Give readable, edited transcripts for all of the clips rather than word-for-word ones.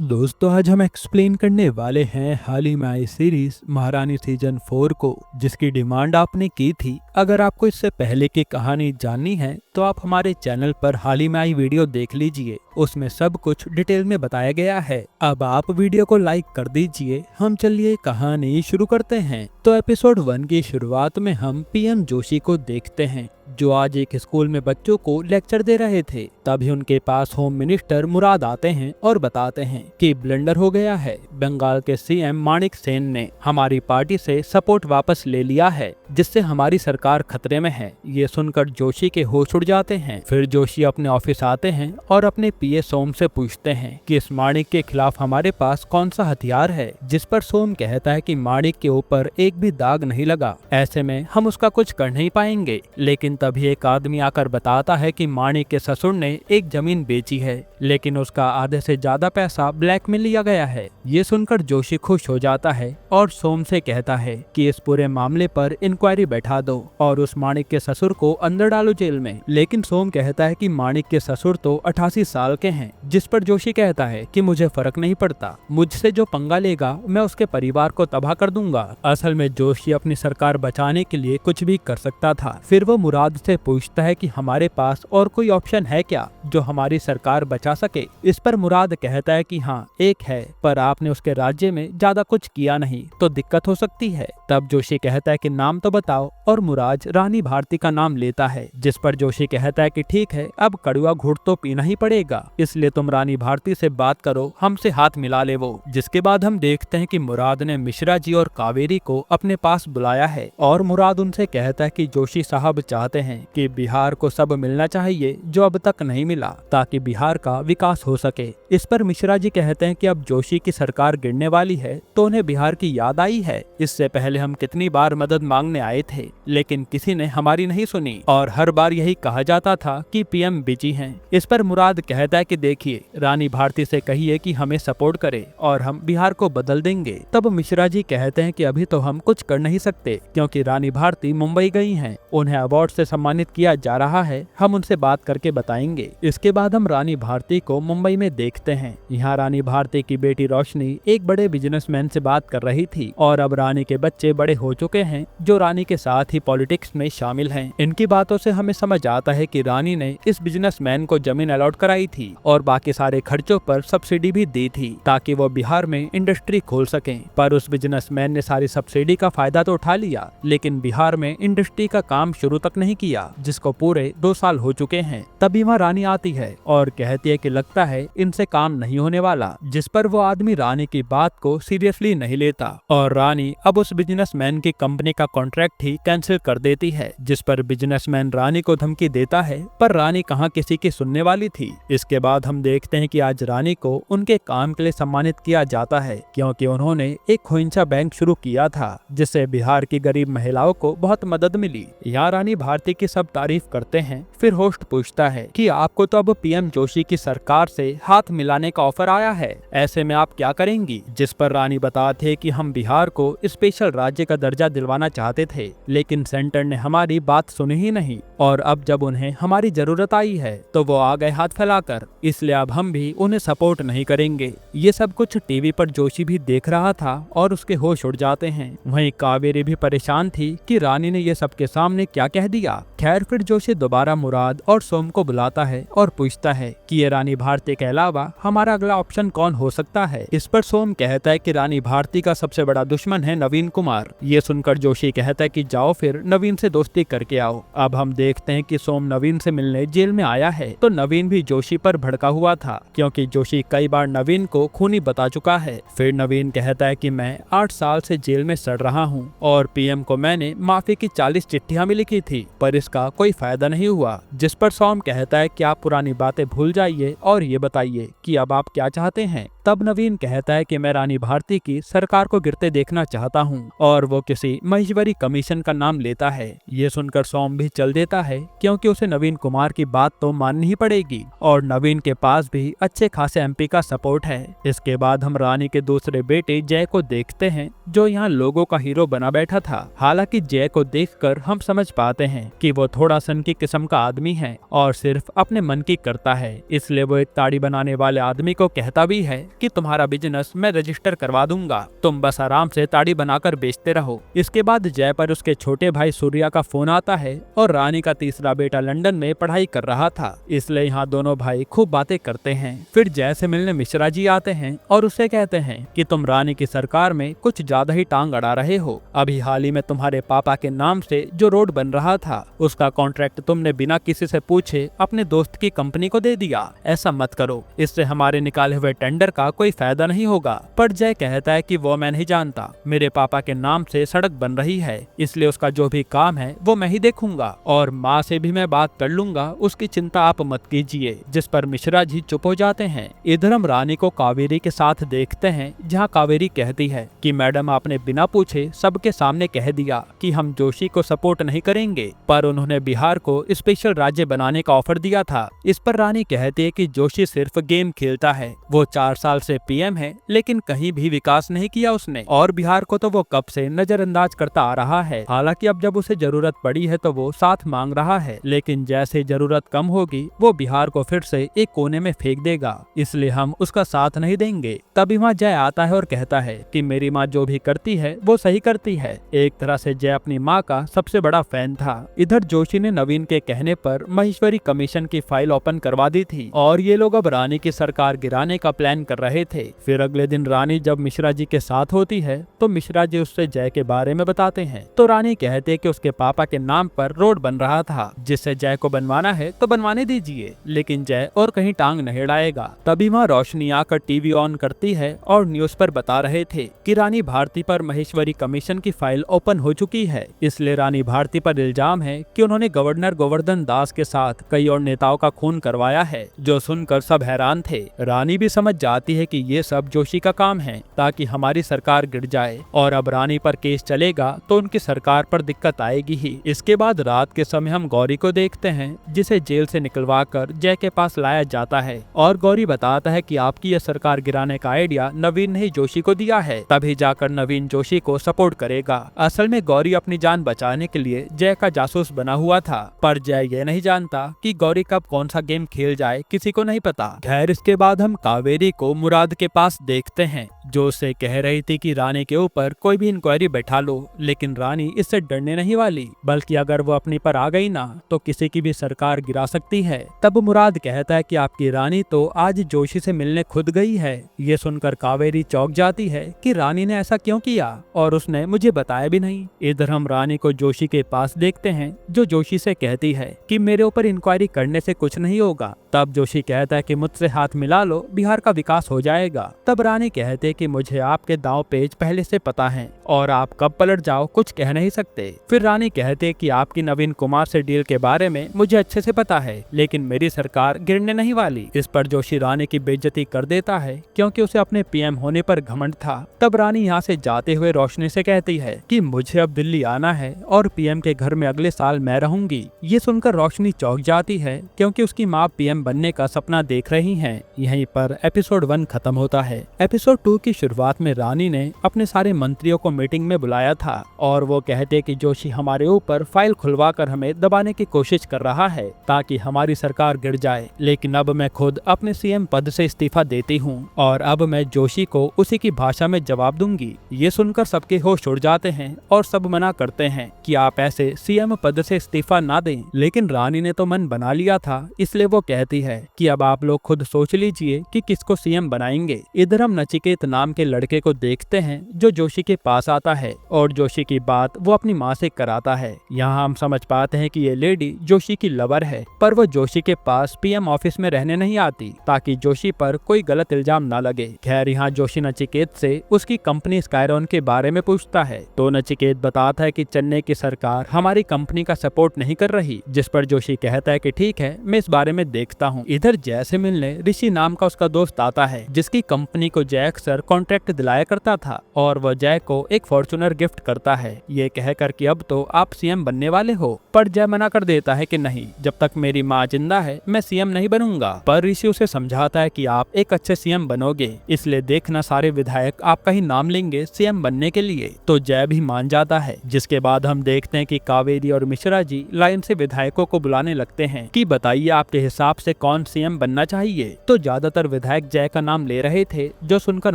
दोस्तों आज हम एक्सप्लेन करने वाले हैं हाल ही में आई सीरीज महारानी सीजन 4 को, जिसकी डिमांड आपने की थी। अगर आपको इससे पहले की कहानी जाननी है तो आप हमारे चैनल पर हाल ही में आई वीडियो देख लीजिए, उसमें सब कुछ डिटेल में बताया गया है। अब आप वीडियो को लाइक कर दीजिए। हम चलिए कहानी शुरू करते हैं। तो एपिसोड 1 की शुरुआत में हम पीएम जोशी को देखते हैं, जो आज एक स्कूल में बच्चों को लेक्चर दे रहे थे। तभी उनके पास होम मिनिस्टर मुराद आते हैं और बताते हैं कि ब्लंडर हो गया है। बंगाल के सीएम माणिक सेन ने हमारी पार्टी से सपोर्ट वापस ले लिया है, जिससे हमारी सरकार खतरे में है। ये सुनकर जोशी के होश उड़ जाते हैं। फिर जोशी अपने ऑफिस आते हैं और अपने पीए सोम से पूछते हैं कि इस माणिक के खिलाफ हमारे पास कौन सा हथियार है, जिस पर सोम कहता है कि माणिक के ऊपर एक भी दाग नहीं लगा, ऐसे में हम उसका कुछ कर नहीं पाएंगे। लेकिन तभी एक आदमी आकर बताता है कि माणिक के ससुर ने एक जमीन बेची है, लेकिन उसका आधे से ज्यादा पैसा ब्लैक में लिया गया है। ये सुनकर जोशी खुश हो जाता है और सोम से कहता है कि इस पूरे मामले पर इंक्वायरी बैठा दो और उस माणिक के ससुर को अंदर डालो जेल में। लेकिन सोम कहता है कि माणिक के ससुर तो 88 साल के हैं, जिस पर जोशी कहता है कि मुझे फर्क नहीं पड़ता, मुझसे जो पंगा लेगा मैं उसके परिवार को तबाह कर दूंगा। असल में जोशी अपनी सरकार बचाने के लिए कुछ भी कर सकता था। फिर वो मुराद से पूछता है कि हमारे पास और कोई ऑप्शन है क्या जो हमारी सरकार बचा सके। इस पर मुराद कहता है कि हाँ एक है, पर आपने उसके राज्य में ज्यादा कुछ किया नहीं तो दिक्कत हो सकती है। तब जोशी कहता है कि नाम तो बताओ, और मुराद रानी भारती का नाम लेता है, जिस पर जोशी कहता है कि ठीक है, अब कड़वा घूंट तो पीना ही पड़ेगा, इसलिए तुम रानी भारती से बात करो, हमसे हाथ मिला ले वो। जिसके बाद हम देखते हैं कि मुराद ने मिश्रा जी और कावेरी को अपने पास बुलाया है और मुराद उनसे कहता है कि जोशी साहब चाहते हैं कि बिहार को सब मिलना चाहिए जो अब तक नहीं मिला, ताकि बिहार का विकास हो सके। इस पर मिश्रा जी कहते हैं कि अब जोशी की सरकार गिरने वाली है तो उन्हें बिहार की याद आई है। इससे पहले हम कितनी बार मदद मांगने आए थे, लेकिन किसी ने हमारी नहीं सुनी और हर बार यही कहा जाता था कि पीएम बिजी हैं। इस पर मुराद कहता है कि देखिए, रानी भारती से कहिए कि हमें सपोर्ट करे और हम बिहार को बदल देंगे। तब मिश्रा जी कहते हैं कि अभी तो हम कुछ कर नहीं सकते, क्योंकि रानी भारती मुंबई गई हैं, उन्हें अवार्ड से सम्मानित किया जा रहा है, हम उनसे बात करके बताएंगे। इसके बाद हम रानी भारती को मुंबई में देखते हैं। यहाँ रानी भारती की बेटी रोशनी एक बड़े बिजनेसमैन से बात कर रही थी और अब रानी के बच्चे बड़े हो चुके हैं, जो रानी के साथ ही पॉलिटिक्स में शामिल हैं। इनकी बातों से हमें समझ आता है कि रानी ने इस बिजनेसमैन को जमीन अलॉट कराई थी और बाकी सारे खर्चों पर सब्सिडी भी दी थी, ताकि वो बिहार में इंडस्ट्री खोल सकें। पर उस बिजनेसमैन ने सारी सब्सिडी का फायदा तो उठा लिया, लेकिन बिहार में इंडस्ट्री का काम शुरू तक नहीं किया, जिसको पूरे 2 साल हो चुके हैं। तभी वहाँ रानी आती है और कहती है कि लगता है इनसे काम नहीं होने वाला, जिस पर वो आदमी रानी की बात को सीरियसली नहीं लेता और रानी अब उस बिजनेसमैन की कंपनी का कॉन्ट्रैक्ट ही कैंसिल कर देती है। जिस पर बिजनेसमैन रानी को धमकी देता है, पर रानी कहाँ किसी की सुनने वाली थी। इसके बाद हम देखते हैं कि आज रानी को उनके काम के लिए सम्मानित किया जाता है, क्योंकि उन्होंने एक खोइंचा बैंक शुरू किया था, जिससे बिहार की गरीब महिलाओं को बहुत मदद मिली। यहाँ रानी भारती की सब तारीफ करते हैं। फिर होस्ट पूछता है कि आपको तो अब पीएम जोशी की सरकार से हाथ मिलाने का ऑफर आया है, ऐसे में आप क्या करेंगी। जिस पर रानी बताते हैं कि हम बिहार को स्पेशल राज्य का दर्जा दिलवाना चाहते थे, लेकिन सेंटर ने हमारी बात सुनी ही नहीं, और अब जब उन्हें हमारी जरूरत आई है तो वो आ गए हाथ फैलाकर, इसलिए अब हम भी उन्हें सपोर्ट नहीं करेंगे। ये सब कुछ टीवी पर जोशी भी देख रहा था और उसके होश उड़ जाते हैं। वहीं कावेरी भी परेशान थी कि रानी ने ये सबके सामने क्या कह दिया। खैर फिर जोशी दोबारा मुराद और सोम को बुलाता है और पूछता है कि ये रानी भारती के अलावा हमारा अगला ऑप्शन कौन हो सकता है। इस पर सोम कहता है कि रानी भारती का सबसे बड़ा दुश्मन है नवीन कुमार। ये सुनकर जोशी कहता है कि जाओ फिर नवीन से दोस्ती करके आओ। अब हम देखते हैं कि सोम नवीन से मिलने जेल में आया है, तो नवीन भी जोशी पर भड़का हुआ था, क्योंकि जोशी कई बार नवीन को खूनी बता चुका है। फिर नवीन कहता है कि मैं 8 साल से जेल में सड़ रहा हूँ और पीएम को मैंने माफी की 40 चिट्ठियां भी लिखी थी, पर इसका कोई फायदा नहीं हुआ। जिस पर सोम कहता है कि आप पुरानी बातें भूल जाइए और ये बताइए कि अब आप क्या चाहते हैं। तब नवीन कहता है कि मैं रानी भारती की सरकार को गिरते देखना चाहता हूँ, और वो किसी महेश्वरी कमीशन का नाम लेता है। ये सुनकर सोम भी चल देता है, क्योंकि उसे नवीन कुमार की बात तो माननी ही पड़ेगी और नवीन के पास भी अच्छे खासे एमपी का सपोर्ट है। इसके बाद हम रानी के दूसरे बेटे जय को देखते हैं, जो यहाँ लोगों का हीरो बना बैठा था। हालांकि जय को देखकर हम समझ पाते हैं कि वो थोड़ा सन की किस्म का आदमी है और सिर्फ अपने मन की करता है, इसलिए वो एक ताड़ी बनाने वाले आदमी को कह कहता भी है कि तुम्हारा बिजनेस मैं रजिस्टर करवा दूंगा, तुम बस आराम से ताड़ी बनाकर बेचते रहो। इसके बाद जय पर उसके छोटे भाई सूर्या का फोन आता है और रानी का तीसरा बेटा लंदन में पढ़ाई कर रहा था, इसलिए यहाँ दोनों भाई खूब बातें करते हैं। फिर जय से मिलने मिश्रा जी आते हैं और उससे कहते हैं कि तुम रानी की सरकार में कुछ ज्यादा ही टांग अड़ा रहे हो। अभी हाल ही में तुम्हारे पापा के नाम से जो रोड बन रहा था उसका कॉन्ट्रैक्ट तुमने बिना किसी से पूछे अपने दोस्त की कंपनी को दे दिया। ऐसा मत करो, इससे हमारे निकाले हुए टेंडर का कोई फायदा नहीं होगा। पर जय कहता है कि वो मैं नहीं जानता, मेरे पापा के नाम से सड़क बन रही है, इसलिए उसका जो भी काम है वो मैं ही देखूंगा और माँ से भी मैं बात कर लूंगा, उसकी चिंता आप मत कीजिए। जिस पर मिश्रा जी चुप हो जाते हैं। इधर हम रानी को कावेरी के साथ देखते हैं, जहाँ कावेरी कहती है कि मैडम आपने बिना पूछे सबके सामने कह दिया कि हम जोशी को सपोर्ट नहीं करेंगे, पर उन्होंने बिहार को स्पेशल राज्य बनाने का ऑफर दिया था। इस पर रानी कहती है कि जोशी सिर्फ गेम खेलता है, वो 4 साल से पीएम है लेकिन कहीं भी विकास नहीं किया उसने, और बिहार को तो वो कब से नजरअंदाज करता आ रहा है। हालांकि अब जब उसे जरूरत पड़ी है तो वो साथ मांग रहा है, लेकिन जैसे जरूरत कम होगी वो बिहार को फिर से एक कोने में फेंक देगा, इसलिए हम उसका साथ नहीं देंगे। तभी वहाँ जय आता है और कहता है कि मेरी माँ जो भी करती है वो सही करती है। एक तरह से जय अपनी माँ का सबसे बड़ा फैन था। इधर जोशी ने नवीन के कहने पर महेश्वरी कमीशन की फाइल ओपन करवा दी थी और ये लोग अब रानी की सरकार गिराने का प्लान कर रहे थे। फिर अगले दिन रानी जब मिश्रा जी के साथ होती है तो मिश्रा जी उससे जय के बारे में बताते हैं, तो रानी कहते हैं कि उसके पापा के नाम पर रोड बन रहा था, जिससे जय को बनवाना है तो बनवाने दीजिए, लेकिन जय और कहीं टांग नहीं अड़ाएगा। तभी वहाँ रोशनी आकर टीवी ऑन करती है और न्यूज पर बता रहे थे कि रानी भारती पर महेश्वरी कमीशन की फाइल ओपन हो चुकी है, इसलिए रानी भारती पर इल्जाम है कि उन्होंने गवर्नर गोवर्धन दास के साथ कई और नेताओं का खून करवाया है। जो सुनकर सब हैरान थे। रानी भी समझ जाती है कि ये सब जोशी का काम है ताकि हमारी सरकार गिर जाए, और अब रानी पर केस चलेगा तो उनकी सरकार पर दिक्कत आएगी ही। इसके बाद रात के समय हम गौरी को देखते हैं, जिसे जेल से निकलवा कर जय के पास लाया जाता है और गौरी बताता है कि आपकी यह सरकार गिराने का आइडिया नवीन ने ही जोशी को दिया है, तभी जाकर नवीन जोशी को सपोर्ट करेगा। असल में गौरी अपनी जान बचाने के लिए जय का जासूस बना हुआ था, पर जय ये नहीं जानता कि गौरी कब कौन सा गेम खेल जाए किसी को नहीं पता। खैर इसके बाद हम कावेरी को मुराद के पास देखते हैं, जो उससे कह रही थी कि रानी के ऊपर कोई भी इंक्वायरी बैठा लो, लेकिन रानी इससे डरने नहीं वाली, बल्कि अगर वो अपनी पर आ गई ना तो किसी की भी सरकार गिरा सकती है। तब मुराद कहता है कि आपकी रानी तो आज जोशी से मिलने खुद गई है। ये सुनकर कावेरी चौंक जाती है कि रानी ने ऐसा क्यों किया और उसने मुझे बताया भी नहीं। इधर हम रानी को जोशी के पास देखते हैं, जो जोशी से कहती है कि मेरे ऊपर इंक्वायरी करने से कुछ नहीं होगा। तब जोशी कहता है कि मुझसे हाथ मिला लो, बिहार का विकास हो जाएगा। तब रानी कहते कि मुझे आपके दांव पेच पहले से पता है और आप कब पलट जाओ कुछ कह नहीं सकते। फिर रानी कहते कि आपकी नवीन कुमार से डील के बारे में मुझे अच्छे से पता है, लेकिन मेरी सरकार गिरने नहीं वाली। इस पर जोशी रानी की बेइज्जती कर देता है क्योंकि उसे अपने पीएम होने पर घमंड था। तब रानी यहाँ से जाते हुए रोशनी से कहती है कि मुझे अब दिल्ली आना है और पीएम के घर में अगले साल मैं रहूंगी। ये सुनकर रोशनी चौंक जाती है क्योंकि उसकी माँ पीएम बनने का सपना देख रही हैं। यहीं पर एपिसोड 1 खत्म होता है। एपिसोड 2 की शुरुआत में रानी ने अपने सारे मंत्रियों को मीटिंग में बुलाया था और वो कहते कि जोशी हमारे ऊपर फाइल खुलवा कर हमें दबाने की कोशिश कर रहा है ताकि हमारी सरकार गिर जाए, लेकिन अब मैं खुद अपने सीएम पद से इस्तीफा देती हूँ और अब मैं जोशी को उसी की भाषा में जवाब दूंगी। ये सुनकर सबके होश उड़ जाते हैं और सब मना करते हैं कि आप ऐसे सीएम पद से इस्तीफा ना दें, लेकिन रानी ने तो मन बना लिया था, इसलिए वो कहती है कि अब आप लोग खुद सोच लीजिए कि किसको सीएम बनाएंगे। इधर हम नचिकेत नाम के लड़के को देखते हैं जो जोशी के पास आता है और जोशी की बात वो अपनी माँ से कराता है। यहाँ हम समझ पाते हैं कि ये लेडी जोशी की लवर है, पर वो जोशी के पास पीएम ऑफिस में रहने नहीं आती ताकि जोशी पर कोई गलत इल्जाम न लगे। खैर यहाँ जोशी नचिकेत से उसकी कंपनी स्काइरॉन के बारे में पूछता है, तो नचिकेत बताता है कि चेन्नई की सरकार हमारी कंपनी का सपोर्ट नहीं कर रही, जिस पर जोशी कहता है कि ठीक है मैं इस बारे में देखता हूँ। इधर जय से मिलने ऋषि नाम का उसका दोस्त आता है, जिसकी कंपनी को जय अक्सर कॉन्ट्रैक्ट दिलाया करता था और वह जय को एक फॉर्च्यूनर गिफ्ट करता है, ये कहकर कि अब तो आप सीएम बनने वाले हो। पर जय मना कर देता है कि नहीं, जब तक मेरी माँ जिंदा है मैं सीएम नहीं बनूंगा। पर ऋषि उसे समझाता है कि आप एक अच्छे सीएम बनोगे, इसलिए देखना सारे विधायक आपका ही नाम लेंगे सीएम बनने के लिए। तो जय भी मान जाता है। जिसके बाद हम देखते हैं कि कावेरी और मिश्रा जी लाइन से विधायकों को बुलाने लगते हैं कि बताइए आपके हिसाब से कौन सीएम बनना चाहिए। तो ज्यादातर विधायक जय का नाम ले रहे थे, जो सुनकर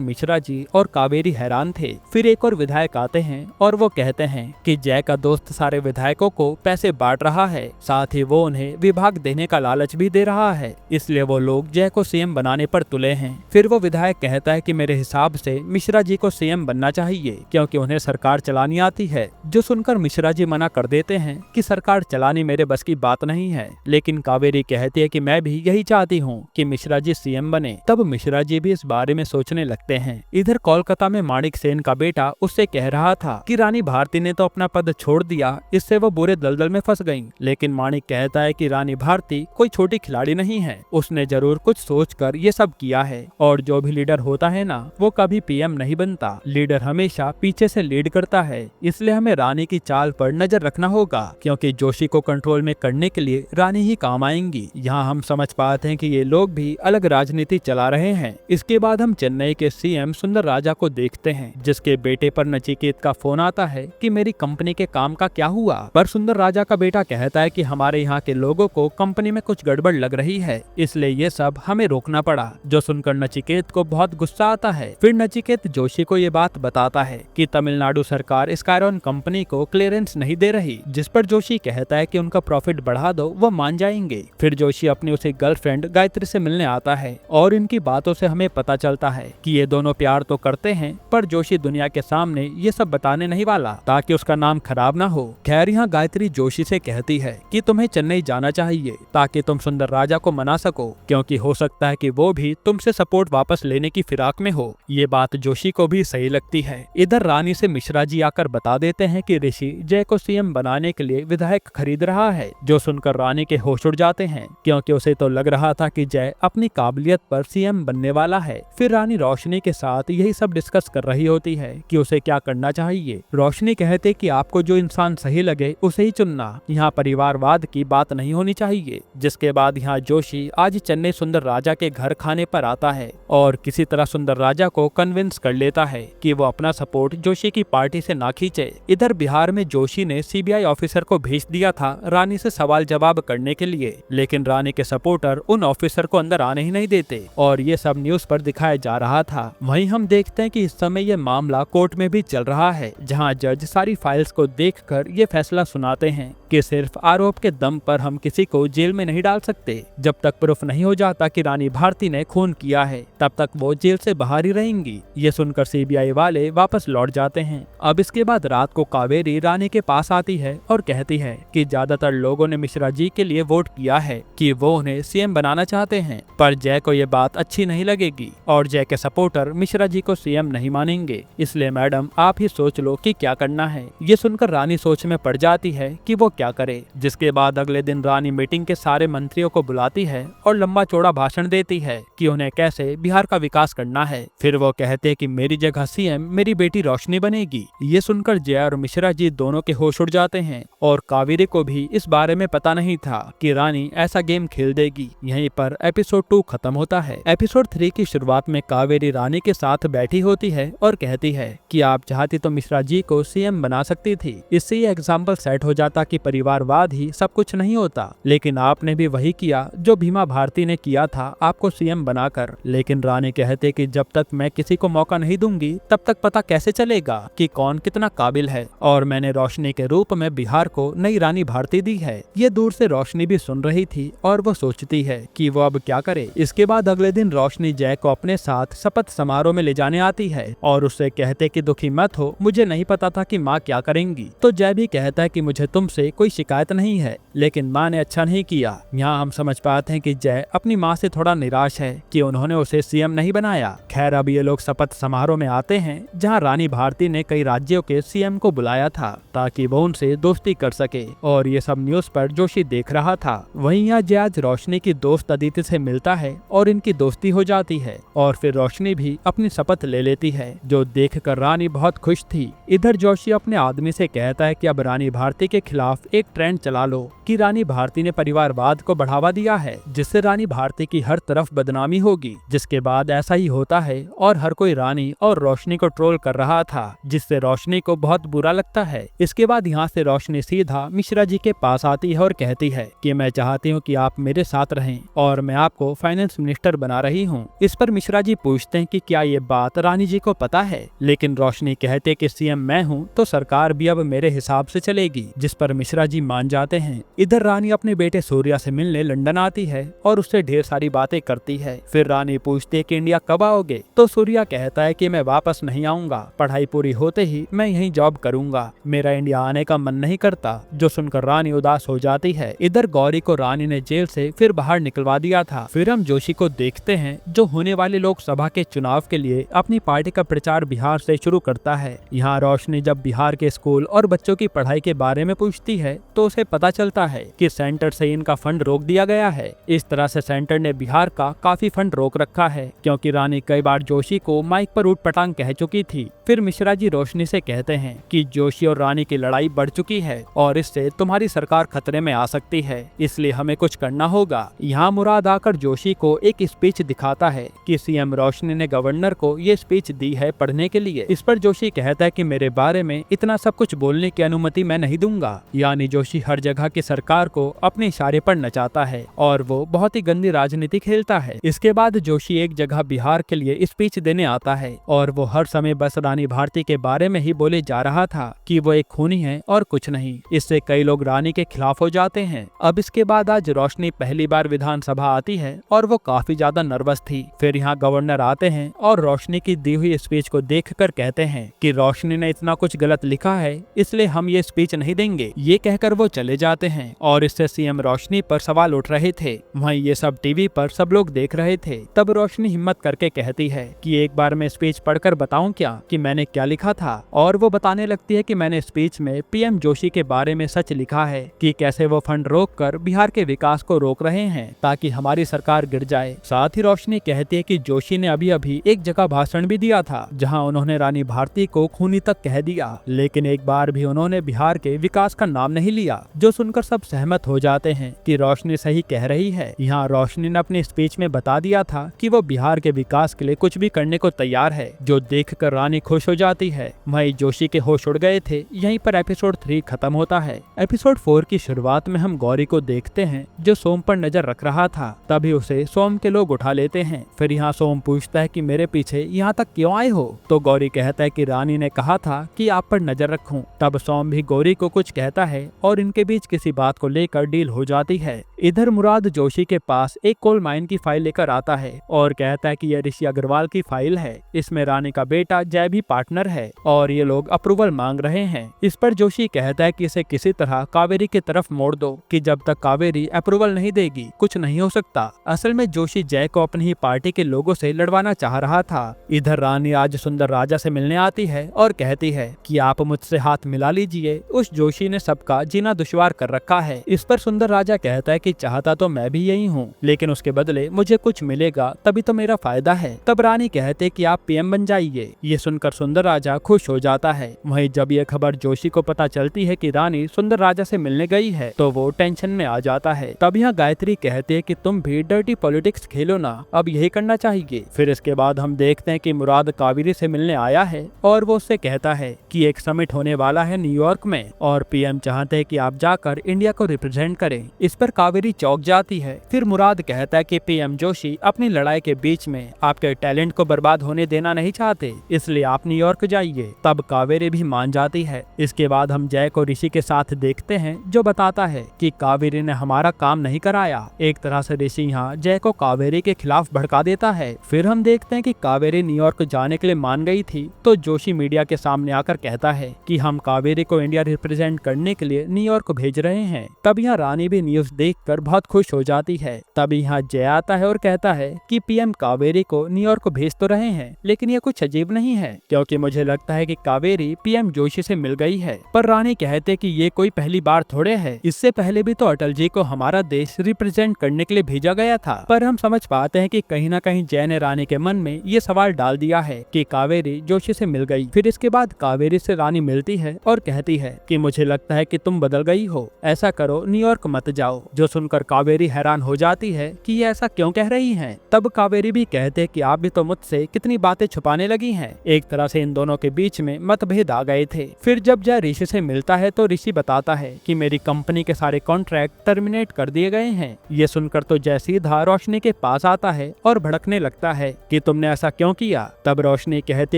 मिश्रा जी और कावेरी हैरान थे। फिर एक और विधायक आते हैं और वो कहते हैं कि जय का दोस्त सारे विधायकों को पैसे बांट रहा है, साथ ही वो उन्हें विभाग देने का लालच भी दे रहा है, इसलिए वो लोग जय को सीएम बनाने पर तुले हैं। फिर वो विधायक कहता है कि मेरे हिसाब से मिश्रा जी को सीएम बनना चाहिए, क्योंकि उन्हें सरकार चलानी आती है। जो सुनकर मिश्रा जी मना कर देते हैं कि सरकार चलानी मेरे बस की बात नहीं है। लेकिन कावेरी कहती है कि मैं भी यही चाहती हूँ कि मिश्रा जी सीएम बने। तब मिश्रा जी भी इस बारे में सोचने लगते हैं। इधर कोलकाता में माणिक सेन का बेटा उससे कह रहा था कि रानी भारती ने तो अपना पद छोड़ दिया, इससे वो बुरे दलदल में फंस गयी। लेकिन माणिक कहता है कि रानी भारती कोई छोटी खिलाड़ी नहीं है, उसने जरूर कुछ सोचकर ये सब किया है। और जो भी लीडर होता है ना, वो कभी पीएम नहीं बनता, लीडर हमेशा पीछे से लीड करता है। इसलिए हमें रानी की चाल पर नजर रखना होगा, क्योंकि जोशी को कंट्रोल में करने के लिए रानी ही काम आएंगी। यहाँ हम समझ पाते हैं कि ये लोग भी अलग राजनीति चला रहे हैं। इसके बाद हम चेन्नई के सीएम सुंदर राजा को देखते हैं, जिसके बेटे पर नचिकेत का फोन आता है कि मेरी कंपनी के काम का क्या हुआ। पर सुंदर राजा का बेटा कहता है कि हमारे यहाँ के लोगों को कंपनी में कुछ गड़बड़ लग रही है, इसलिए ये सब हमें रोकना पड़ा। जो सुनकर नचिकेत को बहुत गुस्सा आता है। फिर नचिकेत जोशी को ये बात बताता है कि तमिलनाडु सरकार स्कायरॉन कंपनी को क्लियरेंस नहीं दे रही, जिस पर जोशी कहता है कि उनका प्रॉफिट बढ़ा दो, वो मान जाएंगे। फिर जोशी अपनी उसे गर्लफ्रेंड गायत्री से मिलने आता है और इनकी बातों से हमें पता चलता है कि ये दोनों प्यार तो करते हैं, पर जोशी दुनिया के सामने ये सब बताने नहीं वाला, ताकि उसका नाम खराब ना हो। खैर यहाँ गायत्री जोशी से कहती है कि तुम्हें चेन्नई जाना चाहिए, ताकि तुम सुंदर राजा को मना सको, क्योंकि हो सकता है कि वो भी तुमसे सपोर्ट वापस लेने की फिराक में हो। ये बात जोशी को भी सही लगती है। इधर रानी से मिश्रा जी आकर बता देते हैं कि ऋषि जय को सीएम बनाने के लिए विधायक खरीद रहा है। जो सुनकर रानी के होश उड़ जाते हैं, क्योंकि उसे तो लग रहा था कि जय अपनी काबिलियत पर सीएम बनने वाला है। फिर रानी रोशनी के साथ यही सब डिस्कस कर रही होती है कि उसे क्या करना चाहिए। रोशनी कहते कि आपको जो इंसान सही लगे उसे ही चुनना, यहाँ परिवारवाद की बात नहीं होनी चाहिए। जिसके बाद यहाँ जोशी आज चेन्नई सुंदर राजा के घर खाने पर आता है और किसी तरह सुंदर राजा को कन्विंस कर लेता है कि वो अपना सपोर्ट जोशी की पार्टी से ना खींचे। इधर बिहार में जोशी ने सीबीआई ऑफिसर को भेज दिया था रानी से सवाल जवाब करने के लिए, लेकिन रानी के सपोर्टर उन ऑफिसर को अंदर आने ही नहीं देते और ये सब न्यूज पर दिखाया जा रहा था। वहीं हम देखते हैं कि इस समय ये मामला कोर्ट में भी चल रहा है, जहां जज सारी फाइल्स को देखकर ये फैसला सुनाते हैं कि सिर्फ आरोप के दम पर हम किसी को जेल में नहीं डाल सकते। जब तक प्रूफ नहीं हो जाता कि रानी भारती ने खून किया है, तब तक वो जेल से बाहर ही रहेंगी। ये सुनकर सीबीआई वाले वापस लौट जाते हैं। अब इसके बाद रात को कावेरी रानी के पास आती है और कहती है कि ज्यादातर लोगों ने मिश्रा जी के लिए वोट किया है कि वो उन्हें सीएम बनाना चाहते हैं, पर जय को ये बात अच्छी नहीं लगेगी और जय के सपोर्टर मिश्रा जी को सीएम नहीं मानेंगे। इसलिए मैडम आप ही सोच लो कि क्या करना है। ये सुनकर रानी सोच में पड़ जाती है कि वो क्या करे। जिसके बाद अगले दिन रानी मीटिंग के सारे मंत्रियों को बुलाती है और लंबा चौड़ा भाषण देती है कि उन्हें कैसे बिहार का विकास करना है। फिर वो कहते हैं कि मेरी जगह सीएम मेरी बेटी रोशनी बनेगी। ये सुनकर जय और मिश्रा जी दोनों के होश उड़ जाते हैं और कावेरी को भी इस बारे में पता नहीं था कि रानी ऐसा गेम खेल देगी। यहीं पर एपिसोड 2 खत्म होता है। एपिसोड 3 की शुरुआत में कावेरी रानी के साथ बैठी होती है और कहती है कि आप चाहती तो मिश्रा जी को सीएम बना सकती थी, इससे ये एग्जाम्पल सेट हो जाता कि परिवारवाद ही सब कुछ नहीं होता। लेकिन आपने भी वही किया जो भीमा भारती ने किया था, आपको सीएम बनाकर। लेकिन रानी कहते कि जब तक मैं किसी को मौका नहीं दूंगी तब तक पता कैसे चलेगा कि कौन कितना काबिल है, और मैंने रोशनी के रूप में बिहार को नई रानी भारती दी है। ये दूर से रोशनी भी सुन रही थी और वो सोचती है कि वो अब क्या करे। इसके बाद अगले दिन रोशनी जय को अपने साथ शपथ समारोह में ले जाने आती है और उससे कहते कि दुखी मत हो, मुझे नहीं पता था कि माँ क्या करेंगी। तो जय भी कहता है कि मुझे तुमसे कोई शिकायत नहीं है, लेकिन माँ ने अच्छा नहीं किया। यहाँ हम समझ पाते हैं कि जय अपनी माँ से थोड़ा निराश है कि उन्होंने उसे सीएम नहीं बनाया। खैर, अब ये लोग शपथ समारोह में आते हैं जहाँ रानी भारती ने कई राज्यों के सीएम को बुलाया था ताकि वो उनसे दोस्ती कर सके, और ये सब न्यूज पर जोशी देख रहा था। वहीं यहाँ जय आज रोशनी की दोस्त अदिति से मिलता है और इनकी दोस्ती हो जाती है, और फिर रोशनी भी अपनी शपथ ले लेती है, जो देखकर रानी बहुत खुश थी। इधर जोशी अपने आदमी से कहता है कि अब रानी भारती के खिलाफ एक ट्रेंड चला लो कि रानी भारती ने परिवारवाद को बढ़ावा दिया है, जिससे रानी भारती की हर तरफ बदनामी होगी। जिसके बाद ऐसा ही होता है और हर कोई रानी और रोशनी को ट्रोल कर रहा था, जिससे रोशनी को बहुत बुरा लगता है। इसके बाद यहाँ से रोशनी सीधा मिश्रा जी के पास आती है और कहती है कि मैं चाहती हूँ कि आप मेरे साथ रहें और मैं आपको फाइनेंस मिनिस्टर बना रही हूँ। इस पर मिश्रा जी पूछते हैं कि क्या ये बात रानी जी को पता है, लेकिन रोशनी कहते हैं कि सीएम मैं हूँ तो सरकार भी अब मेरे हिसाब से चलेगी, जिस पर मिश्रा जी मान जाते हैं। इधर रानी अपने बेटे सूर्या से मिलने लंदन आती है और उससे ढेर सारी बातें करती है। फिर रानी पूछती है कि इंडिया कब आओगे, तो सूर्या कहता है कि मैं वापस नहीं आऊंगा, पढ़ाई पूरी होते ही मैं यहीं जॉब करूंगा, मेरा इंडिया आने का मन नहीं करता। जो सुनकर रानी उदास हो जाती है। इधर गौरी को रानी ने जेल से फिर बाहर निकलवा दिया था। फिर हम जोशी को देखते हैं जो होने वाले लोकसभा के चुनाव के लिए अपनी पार्टी का प्रचार बिहार से शुरू करता है। यहाँ रोशनी जब बिहार के स्कूल और बच्चों की पढ़ाई के बारे में पूछती है तो उसे पता चलता है कि सेंटर से इनका फंड रोक दिया गया है। इस तरह से सेंटर ने बिहार का काफी फंड रोक रखा है, क्योंकि रानी कई बार जोशी को माइक पर ऊट पटांग कह चुकी थी। फिर मिश्रा जी रोशनी से कहते हैं कि जोशी और रानी की लड़ाई बढ़ चुकी है और इससे तुम्हारी सरकार खतरे में आ सकती है, इसलिए हमें कुछ करना होगा। यहाँ मुराद आकर जोशी को एक स्पीच दिखाता है कि सीएम रोशनी ने गवर्नर को ये स्पीच दी है पढ़ने के लिए। इस पर जोशी कहता है कि मेरे बारे में इतना सब कुछ बोलने की अनुमति मैं नहीं दूंगा। यानी जोशी हर जगह की सरकार को अपने इशारे पर नचाता है और वो बहुत ही गंदी राजनीति खेलता है। इसके बाद जोशी एक जगह बिहार के लिए स्पीच देने आता है और वो हर समय बस रानी भारती के बारे में ही बोले जा रहा था कि वो एक खूनी है और कुछ नहीं। इससे कई लोग रानी के खिलाफ हो जाते हैं। अब इसके बाद आज रोशनी पहली बार विधानसभा आती है और वो काफी ज्यादा नर्वस थी। फिर यहाँ गवर्नर आते हैं और रोशनी की दी हुई स्पीच को देखकर कहते हैं कि रोशनी ने इतना कुछ गलत लिखा है, इसलिए हम ये स्पीच नहीं देंगे। ये कहकर वो चले जाते हैं और इससे सीएम रोशनी पर सवाल उठ रहे थे। वहीं ये सब टीवी पर सब लोग देख रहे थे। तब रोशनी हिम्मत करके कहती है कि एक बार मैं स्पीच पढ़कर बताऊं क्या कि मैंने क्या लिखा था, और वो बताने लगती है कि मैंने स्पीच में पीएम जोशी के बारे में सच लिखा है कि कैसे वो फंड रोककर बिहार के विकास को रोक रहे हैं ताकि हमारी सरकार गिर जाए। साथ ही रोशनी कहती है कि जोशी ने अभी अभी एक जगह भाषण भी दिया था जहाँ उन्होंने रानी भारती को खूनी तक कह दिया, लेकिन एक बार भी उन्होंने बिहार के विकास का नाम नहीं लिया। जो सुनकर सब सहमत हो जाते हैं कि रोशनी सही कह रही है। यहाँ रोशनी ने अपनी स्पीच में बता दिया था कि वो बिहार के विकास के लिए कुछ भी करने को तैयार है, जो देखकर रानी खुश हो जाती है। वहीं जोशी के होश उड़ गए थे। यहीं पर एपिसोड 3 खत्म होता है। एपिसोड 4 की शुरुआत में हम गौरी को देखते हैं जो सोम पर नजर रख रहा था। तभी उसे सोम के लोग उठा लेते हैं। फिर यहाँ सोम पूछता है कि मेरे पीछे यहाँ तक क्यों आए हो, तो गौरी कहता है कि रानी ने कहा था कि आप पर नजर रखूं। तब सोम भी गौरी को कुछ कहता है और इनके बीच किसी बात को लेकर डील हो जाती है। इधर मुराद जोशी के पास एक कोल माइन की फाइल लेकर आता है और कहता है कि यह ऋषि अग्रवाल की फाइल है, इसमें रानी का बेटा जय भी पार्टनर है और ये लोग अप्रूवल मांग रहे हैं। इस पर जोशी कहता है कि इसे किसी तरह कावेरी की तरफ मोड़ दो कि जब तक कावेरी अप्रूवल नहीं देगी कुछ नहीं हो सकता। असल में जोशी जय को अपनी ही पार्टी के लोगों से लड़वाना चाह रहा था। इधर रानी आज सुंदर राजा से मिलने आती है और कहती है कि आप मुझसे हाथ मिला लीजिए, उस जोशी ने सबका जीना दुश्वार कर रखा है। इस पर सुंदर राजा कहता है कि चाहता तो मैं भी यही हूँ, लेकिन उसके बदले मुझे कुछ मिलेगा तभी तो मेरा फायदा है। तब रानी कहते कि आप पीएम बन जाइए। ये सुनकर सुंदर राजा खुश हो जाता है। वहीं जब ये खबर जोशी को पता चलती है कि रानी सुंदर राजा से मिलने गई है तो वो टेंशन में आ जाता है। तब यहाँ गायत्री कहती है कि तुम भी डर्टी पॉलिटिक्स खेलो ना, अब यही करना चाहिए। फिर इसके बाद हम देखते हैं कि मुराद कावेरी से मिलने आया है और वो उससे कहता है कि एक समिट होने वाला है न्यूयॉर्क में और पीएम चाहते हैं कि आप जाकर इंडिया को रिप्रेजेंट करें। इस पर कावेरी चौंक जाती है। फिर मुराद कहता है कि पीएम जोशी अपनी लड़ाई के बीच में आपके टैलेंट को बर्बाद होने देना नहीं चाहते, इसलिए आप न्यूयॉर्क जाइए। तब कावेरी भी मान जाती है। इसके बाद हम जय को ऋषि के साथ देखते हैं जो बताता है कि कावेरी ने हमारा काम नहीं कराया। एक तरह से ऋषि यहाँ जय को कावेरी के खिलाफ भड़का देता है। फिर हम देखते हैं कि कावेरी न्यूयॉर्क जाने के लिए मान गई थी तो जोशी मीडिया के सामने आकर कहता है कि हम कावेरी को इंडिया रिप्रेजेंट करने के के लिए न्यूयॉर्क भेज रहे हैं। तब यहाँ रानी भी न्यूज देखकर बहुत खुश हो जाती है। तब यहाँ जय आता है और कहता है कि पीएम कावेरी को न्यूयॉर्क भेज तो रहे हैं, लेकिन ये कुछ अजीब नहीं है, क्योंकि मुझे लगता है कि कावेरी पीएम जोशी से मिल गई है। पर रानी कहते कि ये कोई पहली बार थोड़े है, इससे पहले भी तो अटल जी को हमारा देश रिप्रेजेंट करने के लिए भेजा गया था। पर हम समझ पाते हैं कि कहीं ना कहीं जय ने रानी के मन में ये सवाल डाल दिया है कि कावेरी जोशी से मिल गई। फिर इसके बाद कावेरी से रानी मिलती है और कहती है कि मुझे लगता है कि तुम बदल गई हो, ऐसा करो न्यूयॉर्क मत जाओ। जो सुनकर कावेरी हैरान हो जाती है कि ये ऐसा क्यों कह रही हैं। तब कावेरी भी कहते कि आप भी तो मुझसे कितनी बातें छुपाने लगी हैं। एक तरह से इन दोनों के बीच में मतभेद आ गए थे। फिर जब जय ऋषि से मिलता है तो ऋषि बताता है कि मेरी कंपनी के सारे कॉन्ट्रैक्ट टर्मिनेट कर दिए गए हैं। ये सुनकर तो जय सीधा रोशनी के पास आता है और भड़कने लगता है कि तुमने ऐसा क्यों किया। तब रोशनी कहते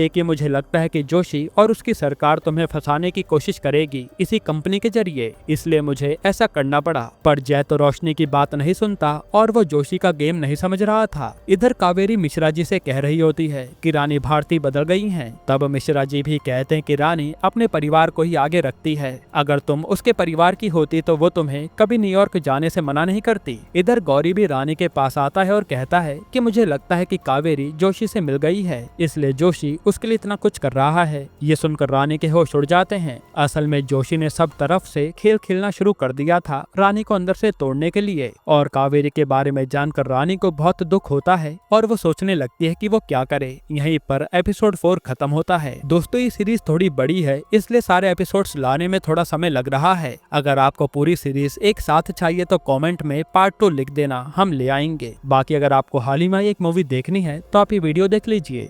है कि मुझे लगता है कि जोशी और उसकी सरकार तुम्हें फंसाने की कोशिश करेगी इसी कंपनी के जरिए, इसलिए मुझे ऐसा करना पड़ा। पर जय तो रोशनी की बात नहीं सुनता और वो जोशी का गेम नहीं समझ रहा था। इधर कावेरी मिश्रा जी से कह रही होती है कि रानी भारती बदल गई हैं। तब मिश्रा जी भी कहते हैं कि रानी अपने परिवार को ही आगे रखती है, अगर तुम उसके परिवार की होती तो वो तुम्हें कभी न्यूयॉर्क जाने से मना नहीं करती। इधर गौरी भी रानी के पास आता है और कहता है कि मुझे लगता है कि कावेरी जोशी से मिल गई है, इसलिए जोशी उसके लिए इतना कुछ कर रहा है। ये सुनकर रानी के होश उड़ जाते हैं। असल में जोशी ने सब तरफ से खेल खेलना शुरू कर दिया था रानी को अंदर से तोड़ने के लिए। और कावेरी के बारे में जानकर रानी को बहुत दुख होता है और वो सोचने लगती है कि वो क्या करे। यहीं पर एपिसोड 4 खत्म होता है। दोस्तों ये सीरीज थोड़ी बड़ी है, इसलिए सारे एपिसोड्स लाने में थोड़ा समय लग रहा है। अगर आपको पूरी सीरीज एक साथ चाहिए तो कमेंट में पार्ट 2 लिख देना, हम ले आएंगे। बाकी अगर आपको हाल ही में एक मूवी देखनी है तो आप ये वीडियो देख लीजिए।